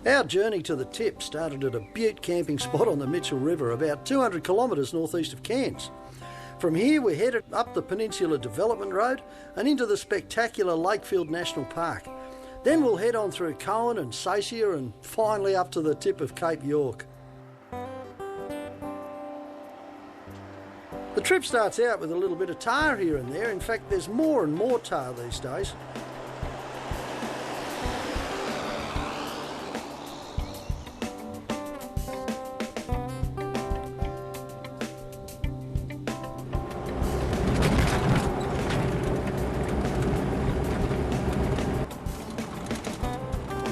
Our journey to the tip started at a butte camping spot on the Mitchell River about 200 kilometres northeast of Cairns. From here we headed up the Peninsula Development Road and into the spectacular Lakefield National Park. Then we'll head on through Coen and Sacia and finally up to the tip of Cape York. The trip starts out with a little bit of tar here and there. In fact, there's more and more tar these days.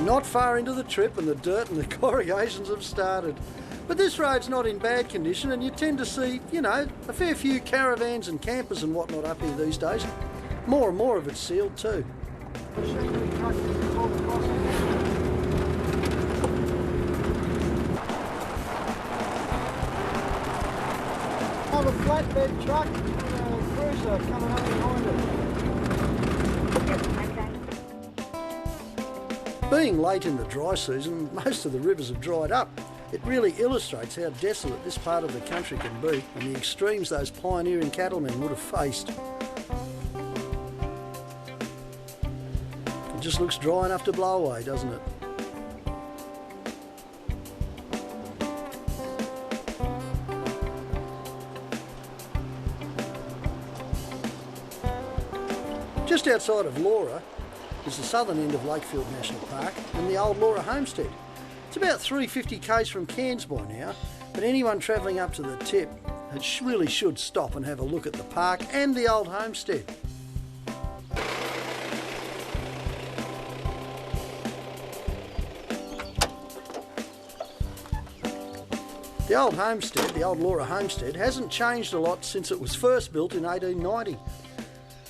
Not far into the trip and the dirt and the corrugations have started. But this road's not in bad condition and you tend to see, you know, a fair few caravans and campers and whatnot up here these days. More and more of it's sealed too. The flatbed truck, Breza coming up behind it. Being late in the dry season, most of the rivers have dried up. It really illustrates how desolate this part of the country can be and the extremes those pioneering cattlemen would have faced. It just looks dry enough to blow away, doesn't it? Just outside of Laura is the southern end of Lakefield National Park and the old Laura Homestead. It's about 350 k's from Cairns by now, but anyone travelling up to the tip really should stop and have a look at the park and the old homestead. The old homestead, the old Laura Homestead, hasn't changed a lot since it was first built in 1890.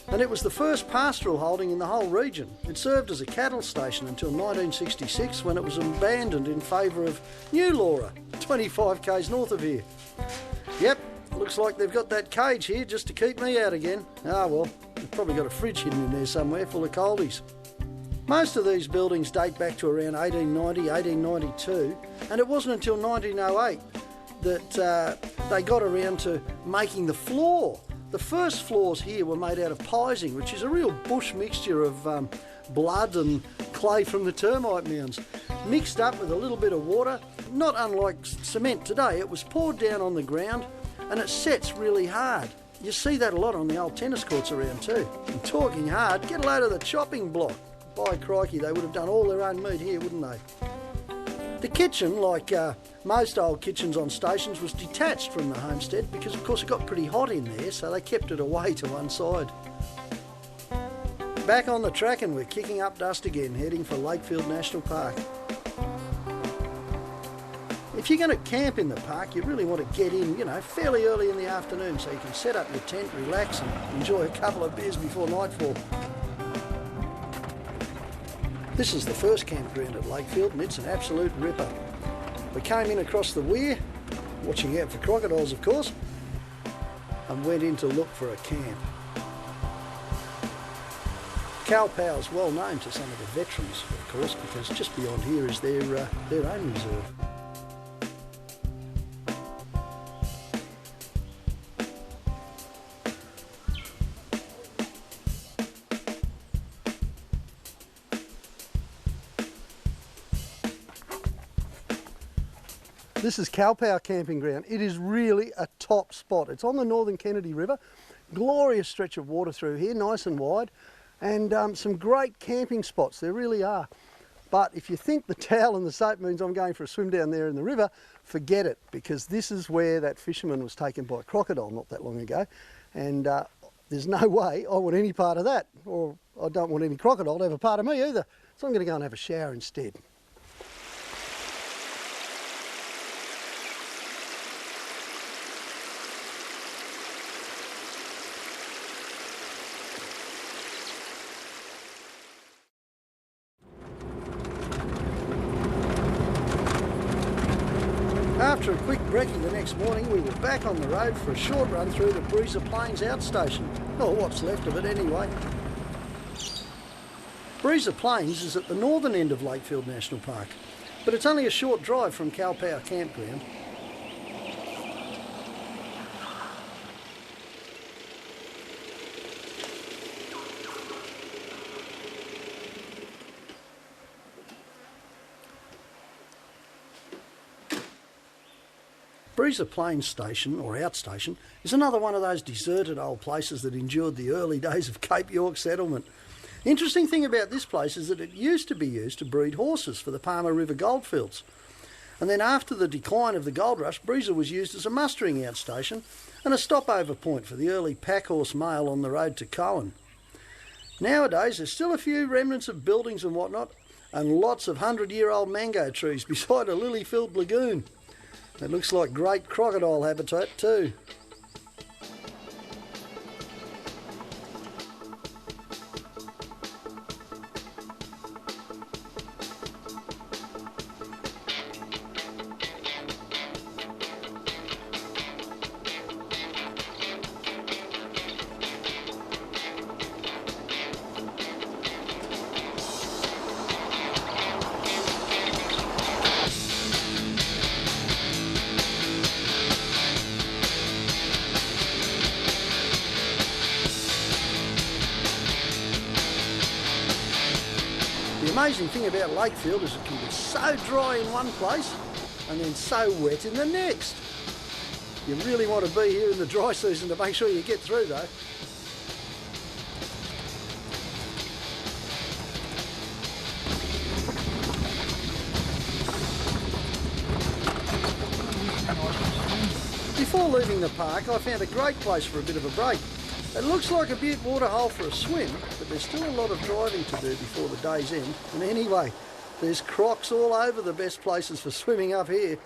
And it was the first pastoral holding in the whole region. It served as a cattle station until 1966 when it was abandoned in favour of New Laura, 25 k's north of here. Yep, looks like they've got that cage here just to keep me out again. Ah well, they've probably got a fridge hidden in there somewhere full of coldies. Most of these buildings date back to around 1890, 1892, and it wasn't until 1908 that they got around to making the floor. The first floors here were made out of pising, which is a real bush mixture of blood and clay from the termite mounds, mixed up with a little bit of water. Not unlike cement today, it was poured down on the ground and it sets really hard. You see that a lot on the old tennis courts around too. And talking hard, get a load of the chopping block. By crikey, they would have done all their own meat here, wouldn't they? The kitchen, like most old kitchens on stations, was detached from the homestead because of course it got pretty hot in there, so they kept it away to one side. Back on the track and we're kicking up dust again, heading for Lakefield National Park. If you're going to camp in the park, you really want to get in, you know, fairly early in the afternoon so you can set up your tent, relax and enjoy a couple of beers before nightfall. This is the first campground at Lakefield and it's an absolute ripper. We came in across the weir, watching out for crocodiles of course, and went in to look for a camp. Cowpow's well known to some of the veterans of course, because just beyond here is their own reserve. This is Cowpow Camping Ground. It is really a top spot. It's on the Northern Kennedy River. Glorious stretch of water through here, nice and wide. And some great camping spots, there really are. But if you think the towel and the soap means I'm going for a swim down there in the river, forget it, because this is where that fisherman was taken by a crocodile not that long ago. And there's no way I want any part of that, or I don't want any crocodile to have a part of me either. So I'm going to go and have a shower instead. After a quick brekkie the next morning, we were back on the road for a short run through the Breza Plains outstation, or what's left of it anyway. Breza Plains is at the northern end of Lakefield National Park, but it's only a short drive from Kalpow Campground. Breza Plains Station, or outstation, is another one of those deserted old places that endured the early days of Cape York settlement. Interesting thing about this place is that it used to be used to breed horses for the Palmer River goldfields. And then after the decline of the gold rush, Breza was used as a mustering outstation and a stopover point for the early pack horse mail on the road to Coen. Nowadays there's still a few remnants of buildings and whatnot, and lots of 100-year-old mango trees beside a lily-filled lagoon. It looks like great crocodile habitat too. The amazing thing about Lakefield is it can be so dry in one place and then so wet in the next. You really want to be here in the dry season to make sure you get through though. Before leaving the park, I found a great place for a bit of a break. It looks like a butte waterhole for a swim, but there's still a lot of driving to do before the day's end. And anyway, there's crocs all over the best places for swimming up here.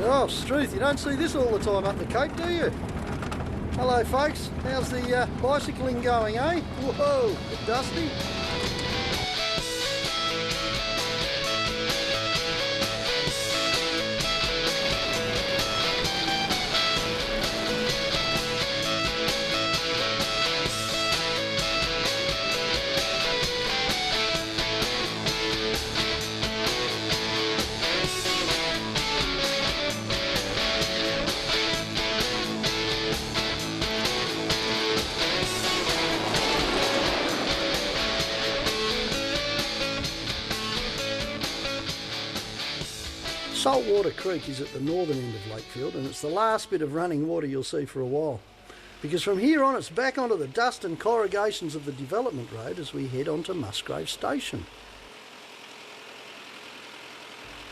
Oh, Struth, you don't see this all the time up the Cape, do you? Hello, folks. How's the bicycling going, eh? Whoa, a bit dusty. Saltwater Creek is at the northern end of Lakefield, and it's the last bit of running water you'll see for a while. Because from here on it's back onto the dust and corrugations of the development road as we head onto Musgrave Station.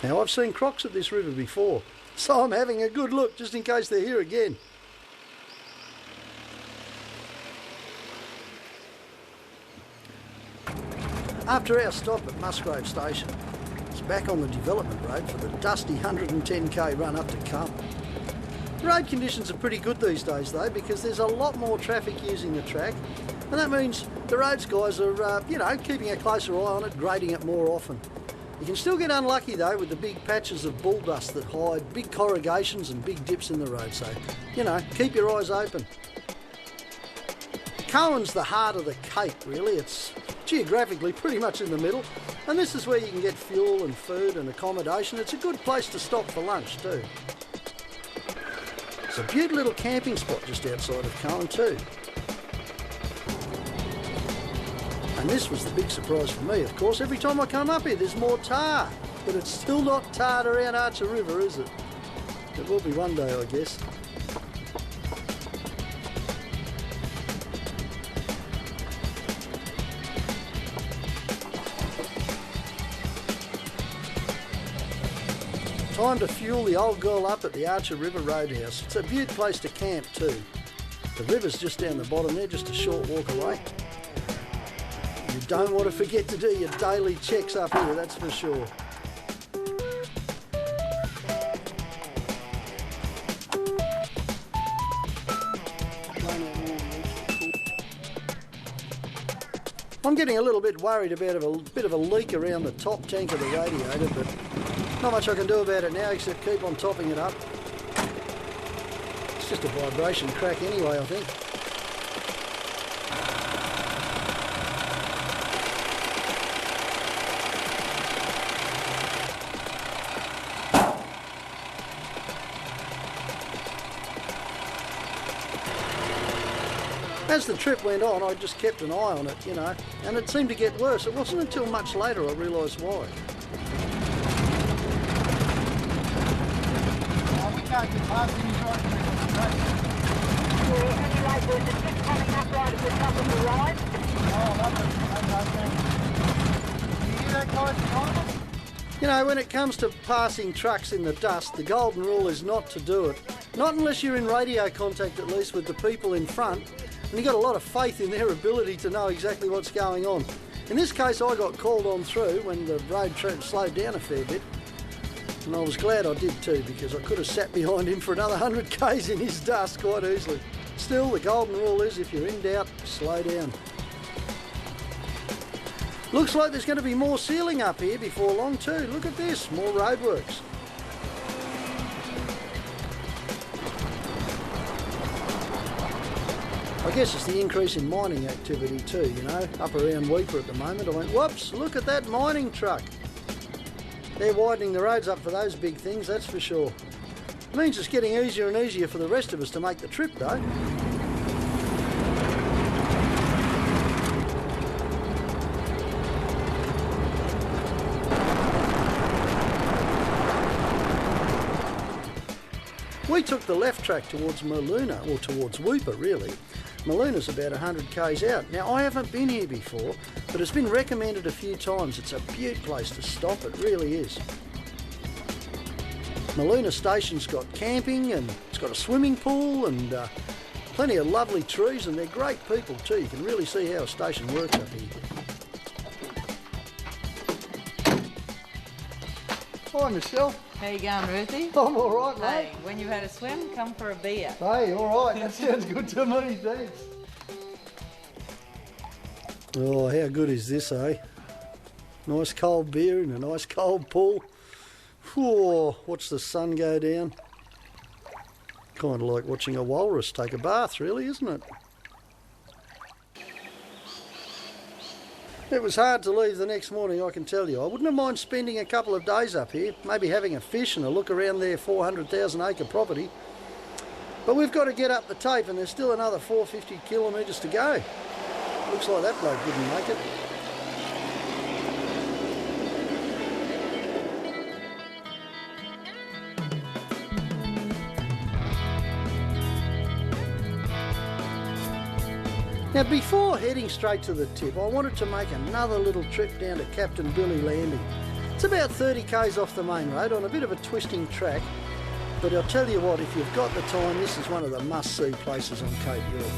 Now I've seen crocs at this river before, so I'm having a good look just in case they're here again. After our stop at Musgrave Station, it's back on the development road for the dusty 110k run up to Coen. The road conditions are pretty good these days though, because there's a lot more traffic using the track, and that means the roads guys are, keeping a closer eye on it, grading it more often. You can still get unlucky though with the big patches of bull dust that hide big corrugations and big dips in the road, so, keep your eyes open. Coen's the heart of the Cape really. It's geographically pretty much in the middle, and this is where you can get fuel and food and accommodation. It's a good place to stop for lunch too. It's a beautiful little camping spot just outside of Coen too. And this was the big surprise for me, of course. Every time I come up here there's more tar, but it's still not tarred around Archer River, is it? It will be one day, I guess. Time to fuel the old girl up at the Archer River Roadhouse. It's a beaut place to camp too. The river's just down the bottom there, just a short walk away. You don't want to forget to do your daily checks up here, that's for sure. I'm getting a little bit worried about a bit of a leak around the top tank of the radiator, but not much I can do about it now except keep on topping it up. It's just a vibration crack anyway, I think. As the trip went on, I just kept an eye on it, you know, and it seemed to get worse. It wasn't until much later I realised why. We can't get past any driving. Anyway, there's a ship coming up right at the top of the line. Oh, lovely. Okay. You hear that, guys, behind us? You know, when it comes to passing trucks in the dust, the golden rule is not to do it. Not unless you're in radio contact, at least, with the people in front, and you've got a lot of faith in their ability to know exactly what's going on. In this case, I got called on through when the road slowed down a fair bit, and I was glad I did too, because I could have sat behind him for another 100 k's in his dust quite easily. Still, the golden rule is, if you're in doubt, slow down. Looks like there's going to be more sealing up here before long too. Look at this, more roadworks. I guess it's the increase in mining activity too, you know, up around Weeper at the moment. I went, whoops, look at that mining truck. They're widening the roads up for those big things, that's for sure. It means it's getting easier and easier for the rest of us to make the trip though. We took the left track towards Maluna, or towards Weeper really. Maluna's about 100 k's out. Now, I haven't been here before, but it's been recommended a few times. It's a beaut place to stop, it really is. Maluna Station's got camping, and it's got a swimming pool, and plenty of lovely trees, and they're great people too. You can really see how a station works up here. Hi, Michelle. How you going, Roothy? I'm all right, mate. Hey, when you've had a swim, come for a beer. Hey, all right. That sounds good to me, thanks. Oh, how good is this, eh? Nice cold beer in a nice cold pool. Whew, watch the sun go down. Kind of like watching a walrus take a bath, really, isn't it? It was hard to leave the next morning, I can tell you. I wouldn't have minded spending a couple of days up here, maybe having a fish and a look around their 400,000 acre property. But we've got to get up the tape, and there's still another 450 kilometres to go. Looks like that bloke didn't make it. Now, before heading straight to the tip, I wanted to make another little trip down to Captain Billy Landing. It's about 30 k's off the main road on a bit of a twisting track, but I'll tell you what, if you've got the time, this is one of the must-see places on Cape York.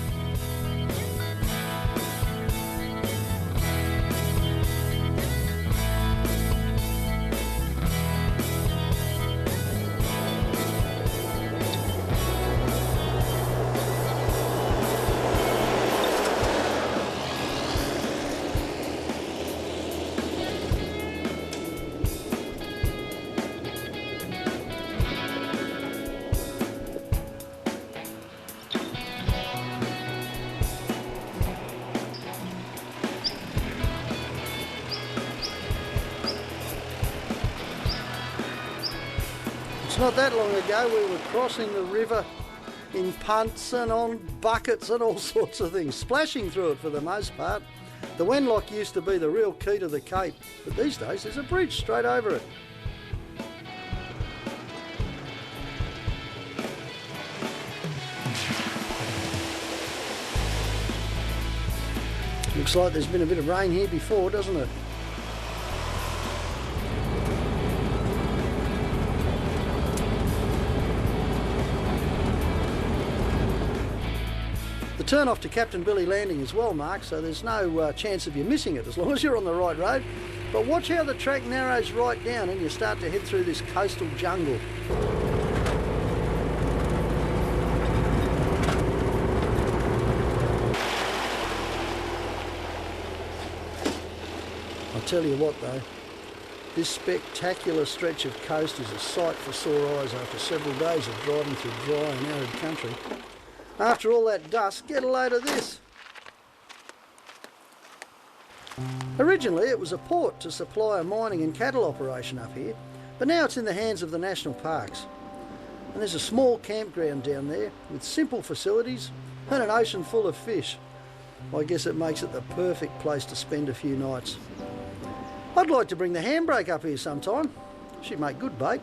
Not that long ago we were crossing the river in punts and on buckets and all sorts of things, splashing through it for the most part. The Wenlock used to be the real key to the Cape, but these days there's a bridge straight over it. Looks like there's been a bit of rain here before, doesn't it? The turn off to Captain Billy Landing is well marked, so there's no chance of you missing it as long as you're on the right road. But watch how the track narrows right down and you start to head through this coastal jungle. I'll tell you what though, this spectacular stretch of coast is a sight for sore eyes after several days of driving through dry and arid country. After all that dust, get a load of this. Originally it was a port to supply a mining and cattle operation up here, but now it's in the hands of the national parks. And there's a small campground down there with simple facilities and an ocean full of fish. I guess it makes it the perfect place to spend a few nights. I'd like to bring the handbrake up here sometime. She'd make good bait.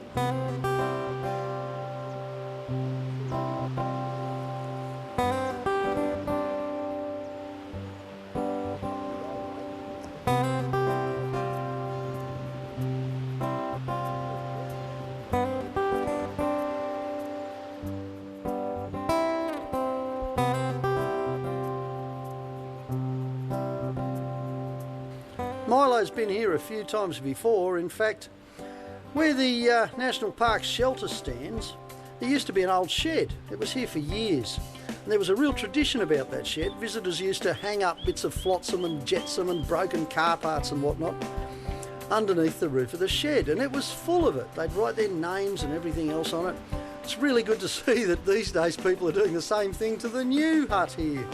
Milo's been here a few times before. In fact, where the National Park shelter stands, there used to be an old shed. It was here for years. And there was a real tradition about that shed. Visitors used to hang up bits of flotsam and jetsam and broken car parts and whatnot underneath the roof of the shed. And it was full of it. They'd write their names and everything else on it. It's really good to see that these days people are doing the same thing to the new hut here.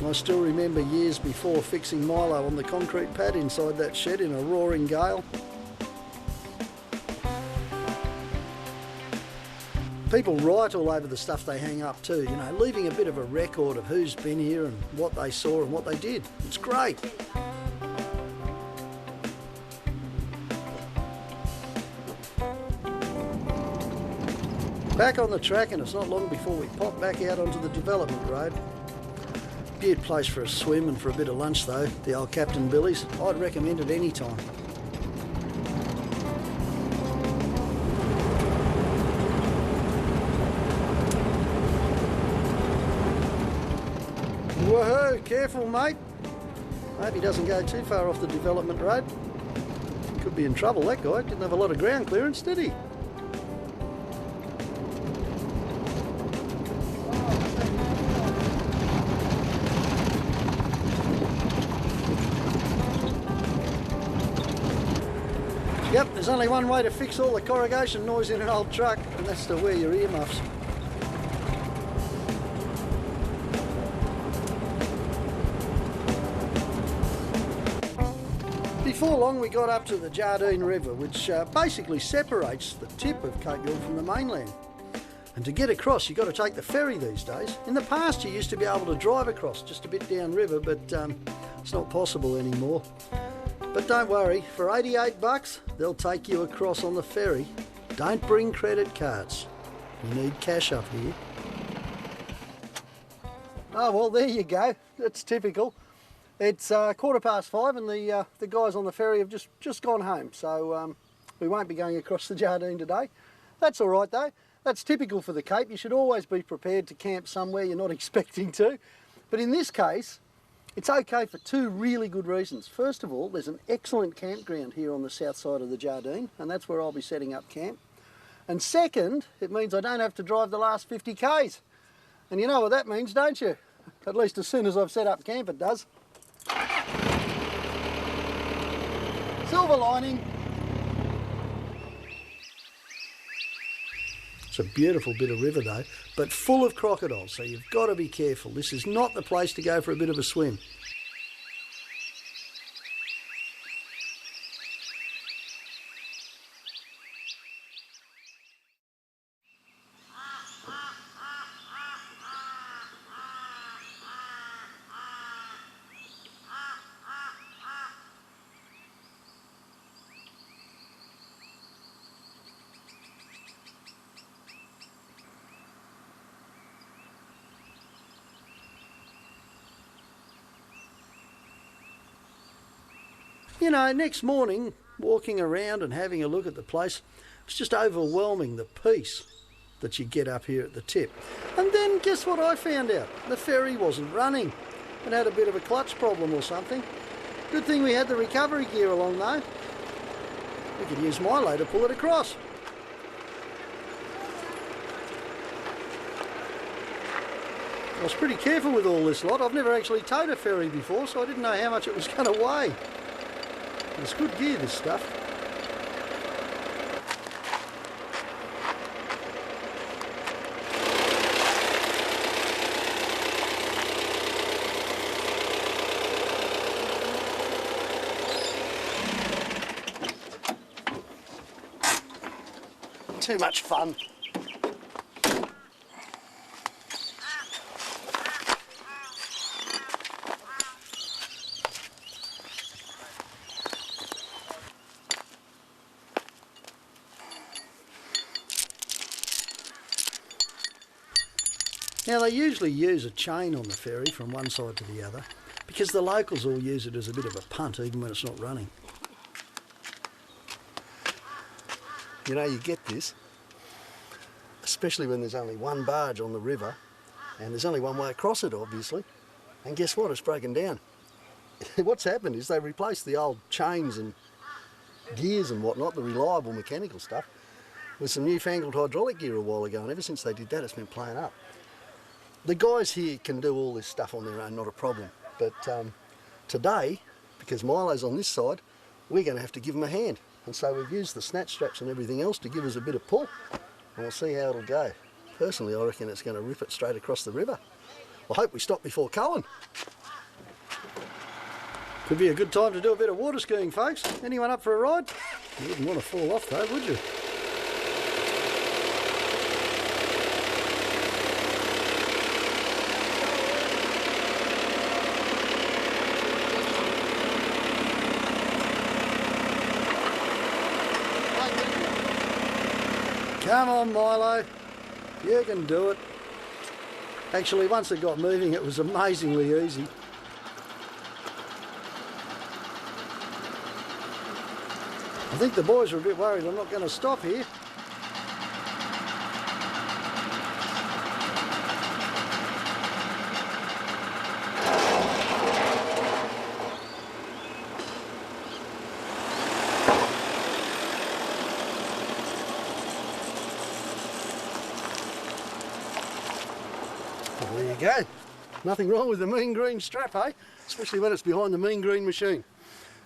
I still remember years before fixing Milo on the concrete pad inside that shed in a roaring gale. People write all over the stuff they hang up too, you know, leaving a bit of a record of who's been here and what they saw and what they did. It's great. Back on the track, and it's not long before we pop back out onto the development road. Beaut place for a swim and for a bit of lunch though, the old Captain Billy's. I'd recommend it any time. Woohoo, careful mate. I hope he doesn't go too far off the development road. Could be in trouble, that guy. Didn't have a lot of ground clearance, did he? Yep, there's only one way to fix all the corrugation noise in an old truck, and that's to wear your earmuffs. Before long we got up to the Jardine River, which basically separates the tip of Cape York from the mainland. And to get across you've got to take the ferry these days. In the past you used to be able to drive across just a bit downriver, but it's not possible anymore. But don't worry, for $88 they'll take you across on the ferry. Don't bring credit cards. You need cash up here. Oh well, there you go. That's typical. It's 5:15 and the guys on the ferry have just gone home, so we won't be going across the Jardine today. That's all right though. That's typical for the Cape. You should always be prepared to camp somewhere you're not expecting to. But in this case, it's okay for two really good reasons. First of all, there's an excellent campground here on the south side of the Jardine, and that's where I'll be setting up camp. And second, it means I don't have to drive the last 50 k's. And you know what that means, don't you? At least as soon as I've set up camp, it does. Silver lining. It's a beautiful bit of river though, but full of crocodiles, so you've got to be careful. This is not the place to go for a bit of a swim. You know, next morning, walking around and having a look at the place, it's just overwhelming, the peace that you get up here at the tip. And then guess what I found out? The ferry wasn't running. It had a bit of a clutch problem or something. Good thing we had the recovery gear along though. We could use Milo to pull it across. I was pretty careful with all this lot. I've never actually towed a ferry before, so I didn't know how much it was going to weigh. It's good gear, this stuff. Too much fun. Now they usually use a chain on the ferry from one side to the other because the locals all use it as a bit of a punt even when it's not running. You know, you get this, especially when there's only one barge on the river and there's only one way across it, obviously. And guess what? It's broken down. What's happened is they replaced the old chains and gears and whatnot, the reliable mechanical stuff, with some newfangled hydraulic gear a while ago, and ever since they did that, it's been playing up. The guys here can do all this stuff on their own, not a problem. But today, because Milo's on this side, we're going to have to give them a hand. And so we've used the snatch straps and everything else to give us a bit of pull, and we'll see how it'll go. Personally, I reckon it's going to rip it straight across the river. I hope we stop before Coen. Could be a good time to do a bit of water skiing, folks. Anyone up for a ride? You wouldn't want to fall off though, would you? Come on, Milo, you can do it. Actually, once it got moving, it was amazingly easy. I think the boys are a bit worried I'm not going to stop here. Well, there you go. Nothing wrong with the mean green strap, eh? Especially when it's behind the mean green machine.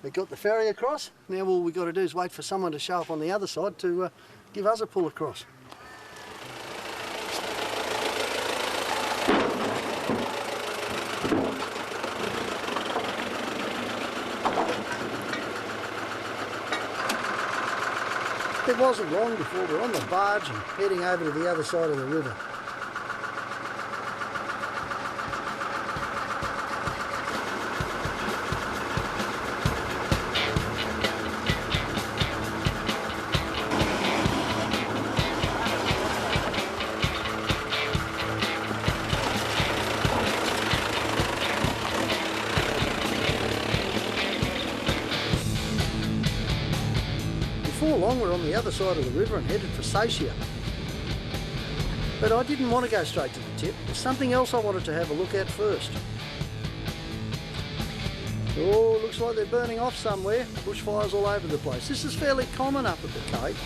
We've got the ferry across. Now all we've got to do is wait for someone to show up on the other side to give us a pull across. It wasn't long before we're on the barge and heading over to the other side of the river. Before long we're on the other side of the river and headed for Satia. But I didn't want to go straight to the tip. There's something else I wanted to have a look at first. Oh, looks like they're burning off somewhere. Bushfires all over the place. This is fairly common up at the Cape.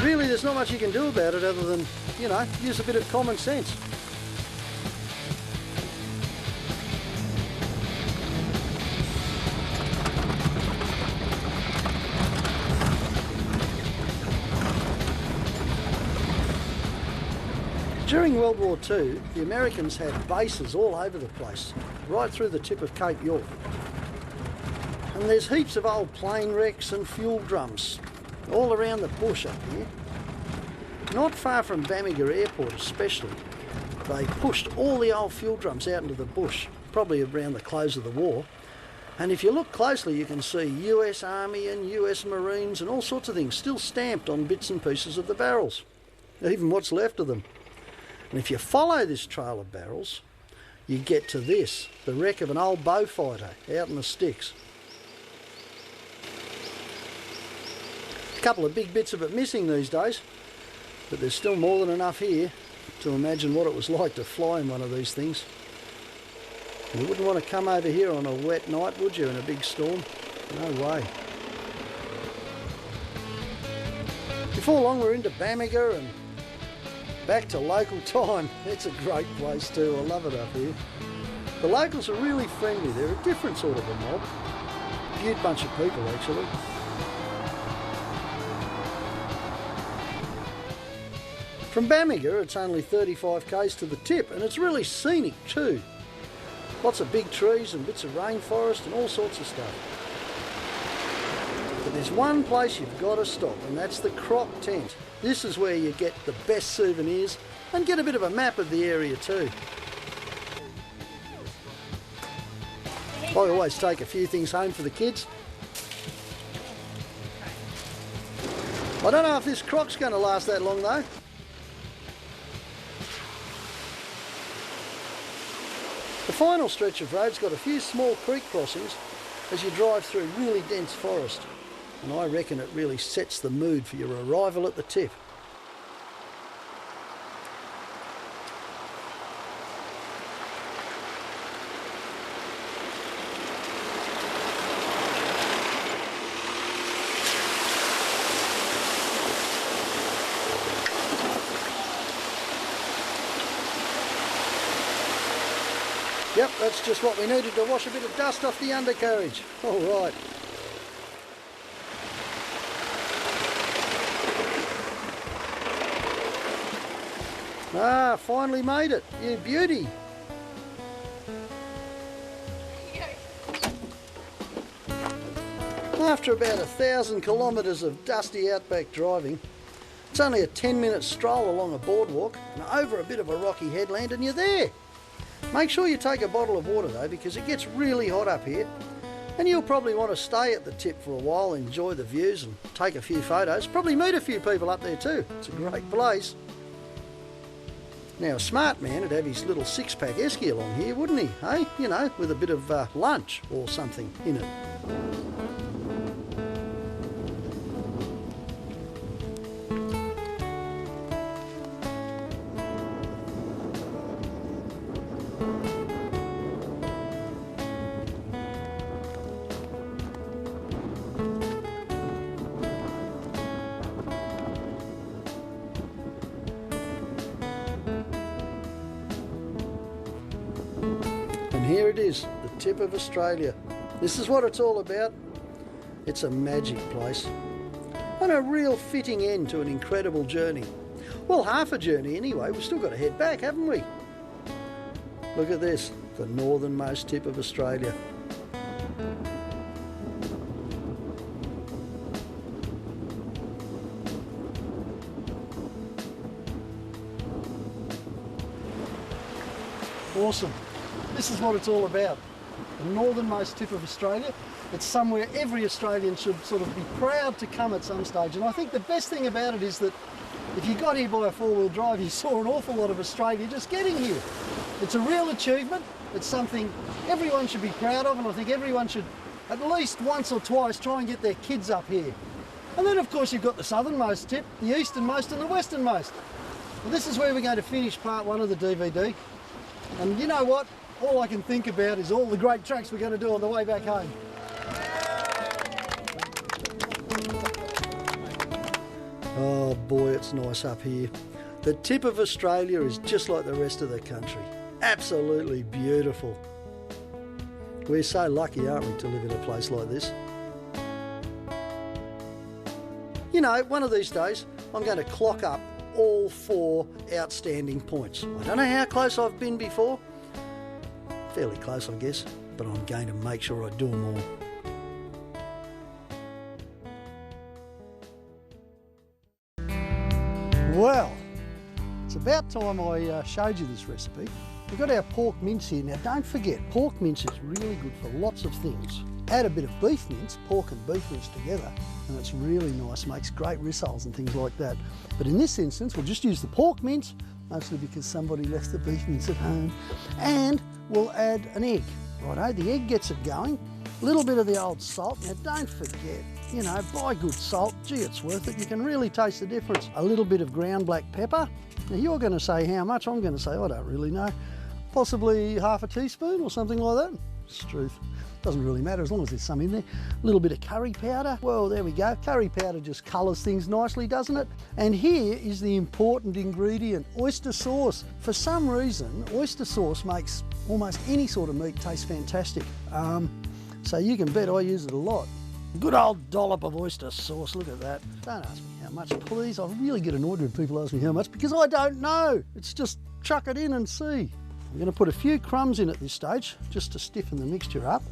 Really, there's not much you can do about it other than, you know, use a bit of common sense. During World War II, the Americans had bases all over the place, right through the tip of Cape York. And there's heaps of old plane wrecks and fuel drums all around the bush up here. Not far from Bamaga Airport especially, they pushed all the old fuel drums out into the bush, probably around the close of the war. And if you look closely, you can see US Army and US Marines and all sorts of things still stamped on bits and pieces of the barrels, even what's left of them. And if you follow this trail of barrels, you get to this, the wreck of an old bow fighter out in the sticks. A couple of big bits of it missing these days, but there's still more than enough here to imagine what it was like to fly in one of these things. You wouldn't want to come over here on a wet night, would you, in a big storm? No way. Before long we're into Bamaga and Back to local time. It's a great place too. I love it up here. The locals are really friendly. They're a different sort of a mob. Beaut bunch of people actually. From Bamaga it's only 35 k's to the tip, and it's really scenic too. Lots of big trees and bits of rainforest and all sorts of stuff. But there's one place you've got to stop, and that's the Croc tent. This is where you get the best souvenirs and get a bit of a map of the area too. I always take a few things home for the kids. I don't know if this Croc's going to last that long though. The final stretch of road's got a few small creek crossings as you drive through really dense forest, and I reckon it really sets the mood for your arrival at the tip. Yep, that's just what we needed to wash a bit of dust off the undercarriage. All right. Ah, finally made it. You beauty. After about 1,000 kilometres of dusty outback driving, it's only a 10-minute stroll along a boardwalk and over a bit of a rocky headland and you're there. Make sure you take a bottle of water though, because it gets really hot up here, and you'll probably want to stay at the tip for a while, enjoy the views and take a few photos, probably meet a few people up there too. It's a great place. Now a smart man would have his little 6-pack esky along here, wouldn't he? Hey, you know, with a bit of lunch or something in it. Here it is, the tip of Australia. This is what it's all about. It's a magic place. And a real fitting end to an incredible journey. Well, half a journey anyway. We've still got to head back, haven't we? Look at this, the northernmost tip of Australia. Awesome. This is what it's all about. The northernmost tip of Australia. It's somewhere every Australian should sort of be proud to come at some stage. And I think the best thing about it is that if you got here by a 4-wheel drive, you saw an awful lot of Australia just getting here. It's a real achievement. It's something everyone should be proud of, and I think everyone should at least once or twice try and get their kids up here. And then of course you've got the southernmost tip, the easternmost and the westernmost. Well, this is where we're going to finish part 1 of the DVD. And you know what? All I can think about is all the great tracks we're going to do on the way back home. Oh boy, it's nice up here. The tip of Australia is just like the rest of the country. Absolutely beautiful. We're so lucky, aren't we, to live in a place like this? You know, one of these days I'm going to clock up all 4 outstanding points. I don't know how close I've been before. Fairly close, I guess, but I'm going to make sure I do them all. Well, it's about time I showed you this recipe. We've got our pork mince here. Now don't forget, pork mince is really good for lots of things. Add a bit of beef mince, pork and beef mince together, and it's really nice, makes great rissoles and things like that. But in this instance, we'll just use the pork mince, mostly because somebody left the beef mince at home, and we'll add an egg. Righto, the egg gets it going, a little bit of the old salt. Now don't forget, you know, buy good salt, gee, it's worth it, you can really taste the difference. A little bit of ground black pepper. Now you're going to say how much, I'm going to say I don't really know. Possibly half a teaspoon or something like that. Struth. Doesn't really matter as long as there's some in there. A little bit of curry powder. Well, there we go. Curry powder just colours things nicely, doesn't it? And here is the important ingredient, oyster sauce. For some reason, oyster sauce makes almost any sort of meat taste fantastic. So you can bet I use it a lot. Good old dollop of oyster sauce, look at that. Don't ask me how much, please. I really get annoyed when people ask me how much because I don't know. It's just chuck it in and see. I'm going to put a few crumbs in at this stage just to stiffen the mixture up.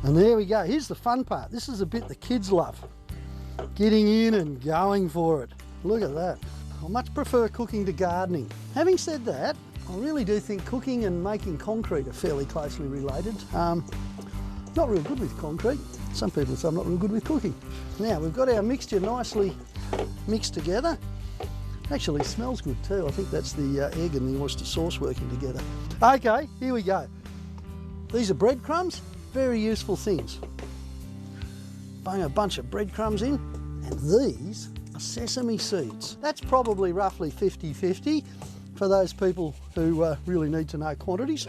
And there we go. Here's the fun part. This is the bit the kids love. Getting in and going for it. Look at that. I much prefer cooking to gardening. Having said that, I really do think cooking and making concrete are fairly closely related. Not real good with concrete. Some people say I'm not real good with cooking. Now we've got our mixture nicely mixed together. Actually smells good too. I think that's the egg and the oyster sauce working together. Okay, here we go. These are breadcrumbs, very useful things. Bang a bunch of breadcrumbs in, and these are sesame seeds. That's probably roughly 50-50 for those people who really need to know quantities.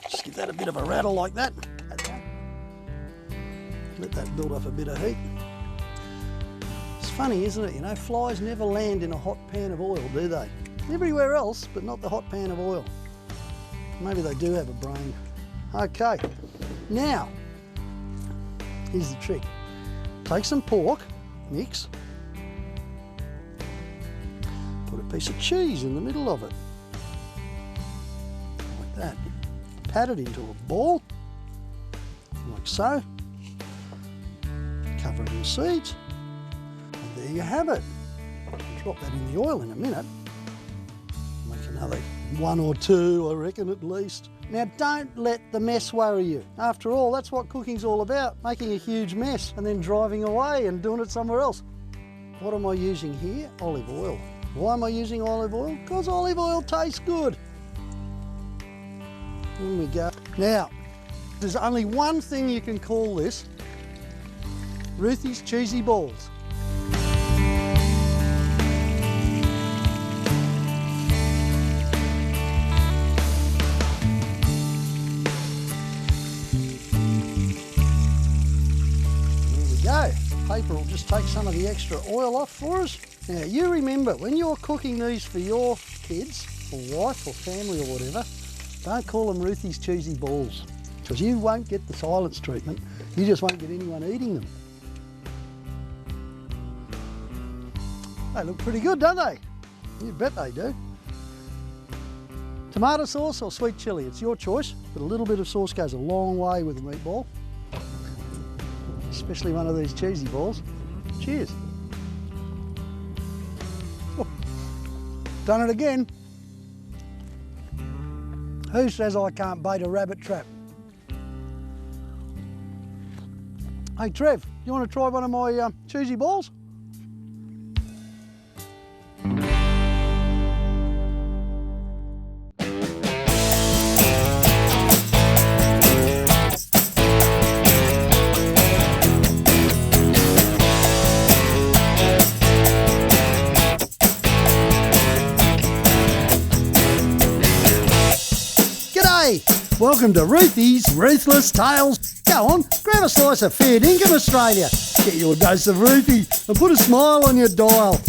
Just give that a bit of a rattle like that. Let that build up a bit of heat. It's funny, isn't it? You know, flies never land in a hot pan of oil, do they? Everywhere else, but not the hot pan of oil. Maybe they do have a brain. Okay, now, here's the trick. Take some pork, mix, put a piece of cheese in the middle of it, like that. Pat it into a ball, like so. Cover it in seeds, and there you have it. Drop that in the oil in a minute. Make another 1 or 2, I reckon, at least. Now don't let the mess worry you. After all, that's what cooking's all about, making a huge mess and then driving away and doing it somewhere else. What am I using here? Olive oil. Why am I using olive oil? Because olive oil tastes good. Here we go. Now, there's only one thing you can call this: Roothy's cheesy balls. There we go. Paper will just take some of the extra oil off for us. Now you remember, when you're cooking these for your kids or wife or family or whatever, don't call them Roothy's cheesy balls, because you won't get the silence treatment. You just won't get anyone eating them. They look pretty good, don't they? You bet they do. Tomato sauce or sweet chilli, it's your choice, but a little bit of sauce goes a long way with a meatball, especially one of these cheesy balls. Cheers. Oh, done it again. Who says I can't bait a rabbit trap? Hey Trev, you want to try one of my cheesy balls? Welcome to Roothy's Ruthless Tales. Go on, grab a slice of fair dinkum, Australia. Get your dose of Roothy and put a smile on your dial.